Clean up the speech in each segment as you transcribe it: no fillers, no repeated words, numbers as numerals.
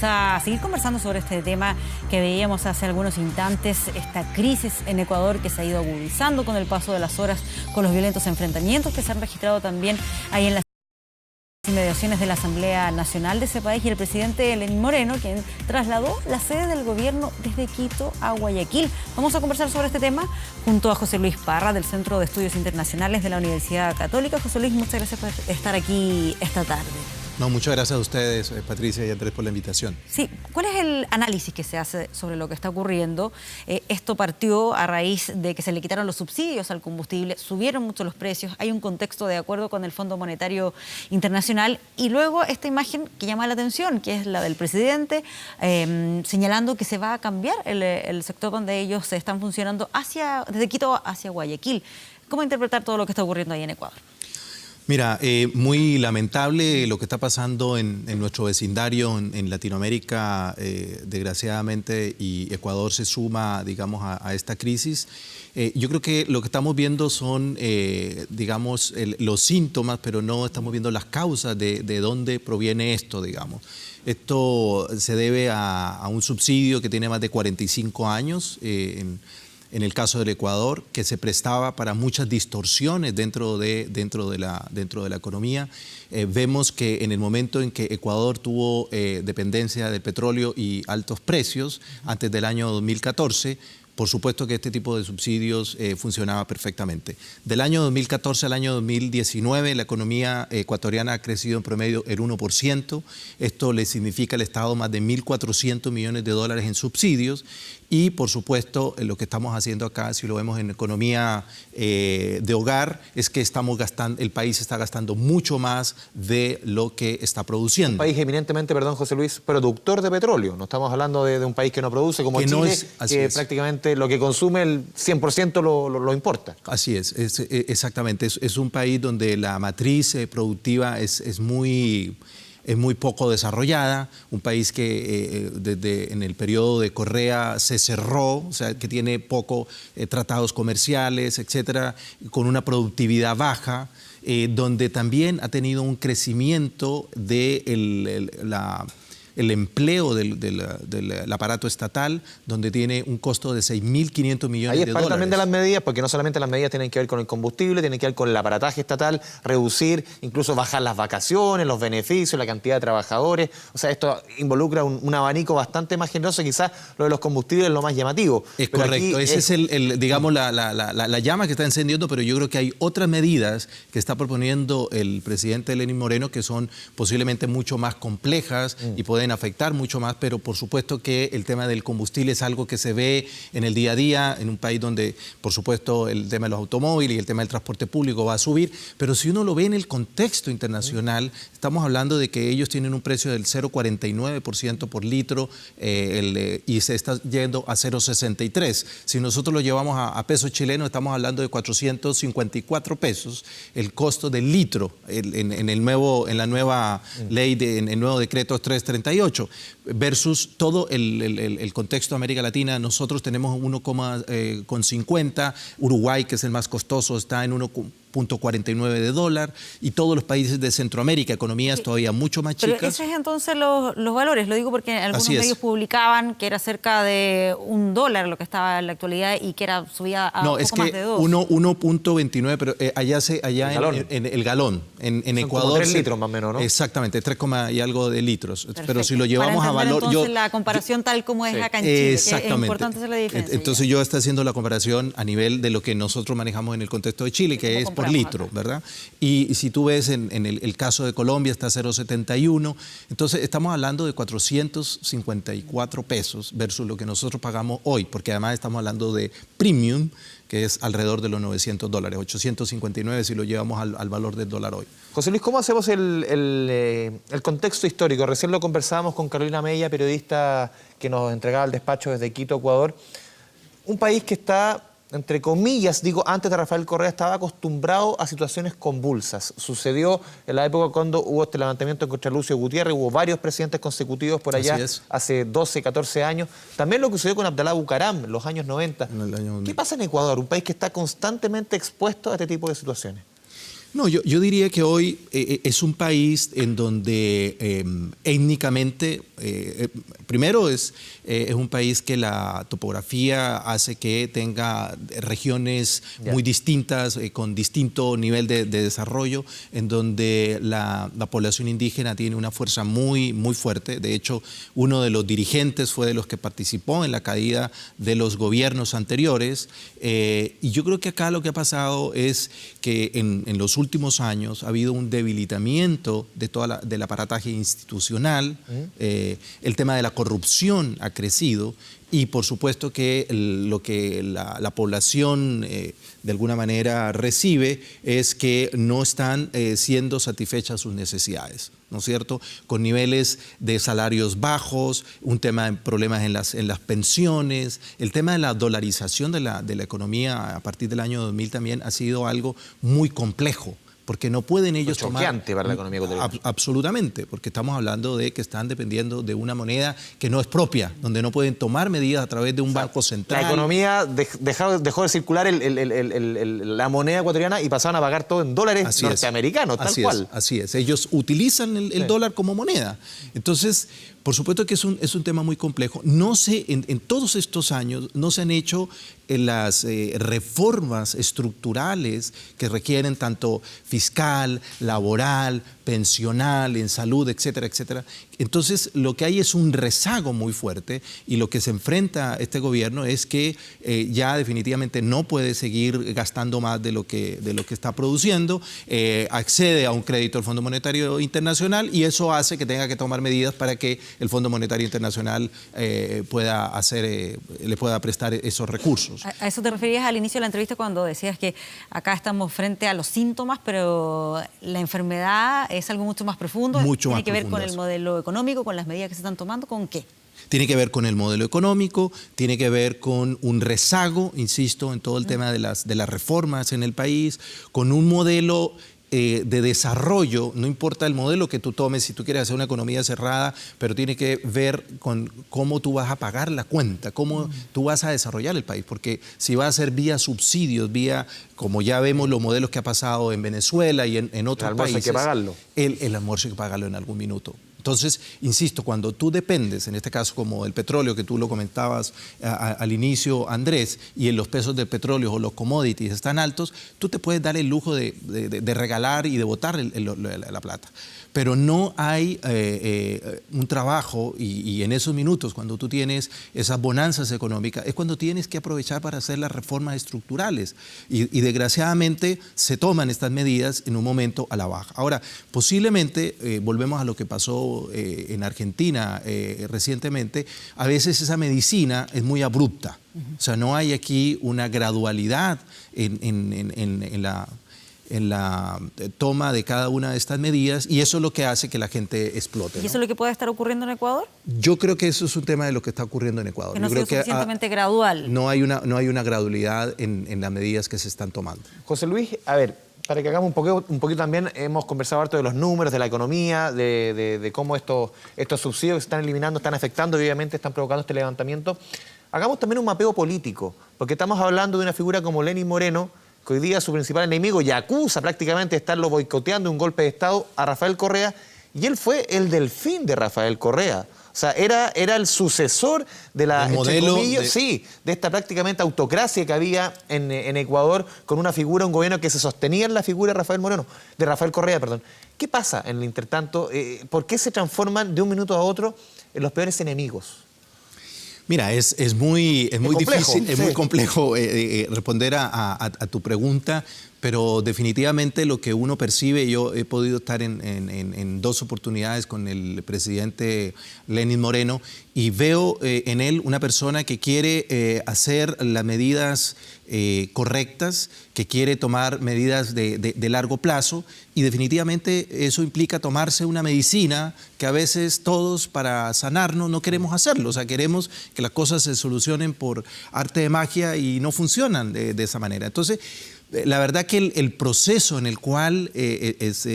A seguir conversando sobre este tema que veíamos hace algunos instantes, esta crisis en Ecuador que se ha ido agudizando con el paso de las horas, con los violentos enfrentamientos que se han registrado también ahí en las inmediaciones de la Asamblea Nacional de ese país, y el presidente Lenín Moreno, quien trasladó la sede del gobierno desde Quito a Guayaquil. Vamos a conversar sobre este tema junto a José Luis Parra, del Centro de Estudios Internacionales de la Universidad Católica. José Luis, muchas gracias por estar aquí esta tarde. No, muchas gracias a ustedes, Patricia y Andrés, por la invitación. Sí, ¿cuál es el análisis que se hace sobre lo que está ocurriendo? Esto partió a raíz de que se le quitaron los subsidios al combustible, subieron mucho los precios, hay un contexto de acuerdo con el Fondo Monetario Internacional, y luego esta imagen que llama la atención, que es la del presidente, señalando que se va a cambiar el sector donde ellos se están funcionando desde Quito hacia Guayaquil. ¿Cómo interpretar todo lo que está ocurriendo ahí en Ecuador? Mira, muy lamentable lo que está pasando en nuestro vecindario, en Latinoamérica, desgraciadamente, y Ecuador se suma, digamos, a esta crisis. Yo creo que lo que estamos viendo son, digamos, los síntomas, pero no estamos viendo las causas de dónde proviene esto, digamos. Esto se debe a un subsidio que tiene más de 45 años, en el caso del Ecuador, que se prestaba para muchas distorsiones dentro de la economía. Vemos que en el momento en que Ecuador tuvo dependencia del petróleo y altos precios, antes del año 2014, por supuesto que este tipo de subsidios funcionaba perfectamente. Del año 2014 al año 2019, la economía ecuatoriana ha crecido en promedio el 1%. Esto le significa al Estado más de 1.400 millones de dólares en subsidios. Y, por supuesto, lo que estamos haciendo acá, si lo vemos en economía de hogar, es que el país está gastando mucho más de lo que está produciendo. Un país eminentemente, perdón, José Luis, productor de petróleo. No estamos hablando de un país que no produce, como Chile, que prácticamente lo que consume el 100% lo importa. Así es, exactamente. Es un país donde la matriz productiva es muy poco desarrollada, un país que en el periodo de Correa se cerró, o sea, que tiene poco tratados comerciales, etcétera, con una productividad baja, donde también ha tenido un crecimiento de el empleo del aparato estatal, donde tiene un costo de 6.500 millones de dólares. Ahí es parte también de las medidas, porque no solamente las medidas tienen que ver con el combustible, tienen que ver con el aparataje estatal, reducir, incluso bajar las vacaciones, los beneficios, la cantidad de trabajadores. O sea, esto involucra un abanico bastante más generoso. Quizás lo de los combustibles es lo más llamativo. Es correcto, ese es digamos, la llama que está encendiendo, pero yo creo que hay otras medidas que está proponiendo el presidente Lenín Moreno que son posiblemente mucho más complejas y pueden afectar mucho más, pero por supuesto que el tema del combustible es algo que se ve en el día a día, en un país donde, por supuesto, el tema de los automóviles y el tema del transporte público va a subir, pero si uno lo ve en el contexto internacional, estamos hablando de que ellos tienen un precio del 0,49% por litro y se está yendo a 0,63. Si nosotros lo llevamos a pesos chilenos, estamos hablando de 454 pesos, el costo del litro en la nueva ley, en el nuevo decreto 338, versus todo el contexto de América Latina. Nosotros tenemos 1,50, Uruguay, que es el más costoso, está en 1,49 de dólar, y todos los países de Centroamérica, economías todavía mucho más chicas. Pero esos es entonces los valores, lo digo porque algunos medios publicaban que era cerca de $1 lo que estaba en la actualidad y que subía a poco más de 2. 1,29, pero allá en el galón. En Ecuador. Como 3 litros más o menos, ¿no? Exactamente, 3, y algo de litros. Perfecto. Pero si lo llevamos a valor. Entonces la comparación tal como es acá en Chile, exactamente. Es importante hacer la diferencia. Entonces yo estoy haciendo la comparación a nivel de lo que nosotros manejamos en el contexto de Chile, que es por litro, ¿verdad? Y si tú ves en el caso de Colombia está 0,71, entonces estamos hablando de 454 pesos versus lo que nosotros pagamos hoy, porque además estamos hablando de premium, que es alrededor de los $900, 859 si lo llevamos al valor del dólar hoy. José Luis, ¿cómo hacemos el contexto histórico? Recién lo conversábamos con Carolina Mella, periodista que nos entregaba el despacho desde Quito, Ecuador. Un país que está, entre comillas, digo, antes de Rafael Correa estaba acostumbrado a situaciones convulsas. Sucedió en la época cuando hubo este levantamiento contra Lucio Gutiérrez, hubo varios presidentes consecutivos por allá hace 12, 14 años. También lo que sucedió con Abdalá Bucaram en los años 90. ¿Qué pasa en Ecuador, un país que está constantemente expuesto a este tipo de situaciones? No, yo diría que hoy es un país en donde étnicamente, primero es un país que la topografía hace que tenga regiones muy distintas, con distinto nivel de desarrollo, en donde la población indígena tiene una fuerza muy, muy fuerte. De hecho, uno de los dirigentes fue de los que participó en la caída de los gobiernos anteriores. Y yo creo que acá lo que ha pasado es que en los últimos años ha habido un debilitamiento del aparataje institucional, el tema de la corrupción ha crecido y por supuesto que lo que la población de alguna manera recibe es que no están siendo satisfechas sus necesidades, ¿no es cierto? Con niveles de salarios bajos, un tema de problemas en las pensiones, el tema de la dolarización de la economía a partir del año 2000 también ha sido algo muy complejo. Porque no pueden ellos tomar... Choqueante para la economía ecuatoriana. Absolutamente, porque estamos hablando de que están dependiendo de una moneda que no es propia, donde no pueden tomar medidas a través de un banco central. La economía dejó de circular la moneda ecuatoriana y pasaron a pagar todo en dólares norteamericanos, tal cual. Así es, ellos utilizan el dólar como moneda. Entonces, por supuesto que es un tema muy complejo. No sé, en todos estos años no se han hecho las reformas estructurales que requieren tanto fiscal, laboral, pensional, en salud, etcétera, etcétera. Entonces, lo que hay es un rezago muy fuerte y lo que se enfrenta este gobierno es que ya definitivamente no puede seguir gastando más de lo que está produciendo, accede a un crédito del Fondo Monetario Internacional y eso hace que tenga que tomar medidas para que el Fondo Monetario Internacional le pueda prestar esos recursos. A eso te referías al inicio de la entrevista cuando decías que acá estamos frente a los síntomas, pero la enfermedad es algo mucho más profundo. Mucho más profundo. Tiene que ver con el profundo. modelo económico, con las medidas que se están tomando, ¿con qué? Tiene que ver con el modelo económico, tiene que ver con un rezago, insisto, en todo el tema de las reformas en el país, con un modelo de desarrollo, no importa el modelo que tú tomes, si tú quieres hacer una economía cerrada, pero tiene que ver con cómo tú vas a pagar la cuenta, cómo tú vas a desarrollar el país, porque si va a ser vía subsidios, vía, como ya vemos los modelos que ha pasado en Venezuela y en otros países. Hay que pagarlo. El almuerzo hay que pagarlo en algún minuto. Entonces, insisto, cuando tú dependes, en este caso como el petróleo, que tú lo comentabas al inicio, Andrés, y en los precios del petróleo o los commodities están altos, tú te puedes dar el lujo de regalar y de botar la plata. Pero no hay un trabajo y en esos minutos, cuando tú tienes esas bonanzas económicas, es cuando tienes que aprovechar para hacer las reformas estructurales. Y desgraciadamente se toman estas medidas en un momento a la baja. Ahora, posiblemente, volvemos a lo que pasó en Argentina recientemente, a veces esa medicina es muy abrupta. O sea, no hay aquí una gradualidad en la toma de cada una de estas medidas y eso es lo que hace que la gente explote, ¿no? ¿Y eso es lo que puede estar ocurriendo en Ecuador? Yo creo que eso es un tema de lo que está ocurriendo en Ecuador. Que no Yo sea creo suficientemente gradual. No hay una gradualidad en las medidas que se están tomando. José Luis, a ver, para que hagamos un poquito también, hemos conversado harto de los números, de la economía, de cómo estos subsidios que se están eliminando están afectando y obviamente están provocando este levantamiento. Hagamos también un mapeo político, porque estamos hablando de una figura como Lenín Moreno, que hoy día su principal enemigo y acusa prácticamente de estarlo boicoteando un golpe de Estado a Rafael Correa, y él fue el delfín de Rafael Correa. O sea, era el sucesor de la modelo de esta prácticamente autocracia que había en Ecuador, con una figura, un gobierno que se sostenía en la figura de Rafael Correa, perdón. ¿Qué pasa en el intertanto? ¿Por qué se transforman de un minuto a otro en los peores enemigos? Mira, es muy difícil, es muy complejo responder a tu pregunta, pero definitivamente lo que uno percibe, yo he podido estar en dos oportunidades con el presidente Lenín Moreno y veo en él una persona que quiere hacer las medidas correctas, que quiere tomar medidas de largo plazo y definitivamente eso implica tomarse una medicina que a veces todos para sanarnos no queremos hacerlo, o sea, queremos que las cosas se solucionen por arte de magia y no funcionan de esa manera. Entonces, La verdad que el proceso en el cual es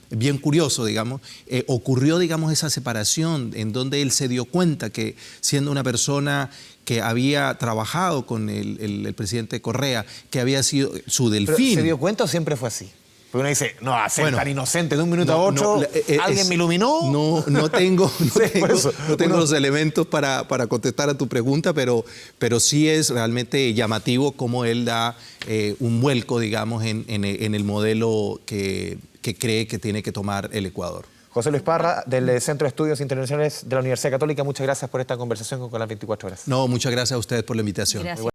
bien curioso, digamos, ocurrió, digamos, esa separación en donde él se dio cuenta que siendo una persona que había trabajado con el presidente Correa, que había sido su delfín. ¿Pero se dio cuenta o siempre fue así? Porque uno dice, no, a ser Bueno, tan inocente de un minuto a otro, ¿alguien me iluminó? No tengo Bueno. los elementos para contestar a tu pregunta, pero sí es realmente llamativo cómo él da un vuelco, digamos, en el modelo que cree que tiene que tomar el Ecuador. José Luis Parra, del Centro de Estudios Internacionales de la Universidad Católica, muchas gracias por esta conversación con las 24 horas. No, muchas gracias a ustedes por la invitación. Gracias.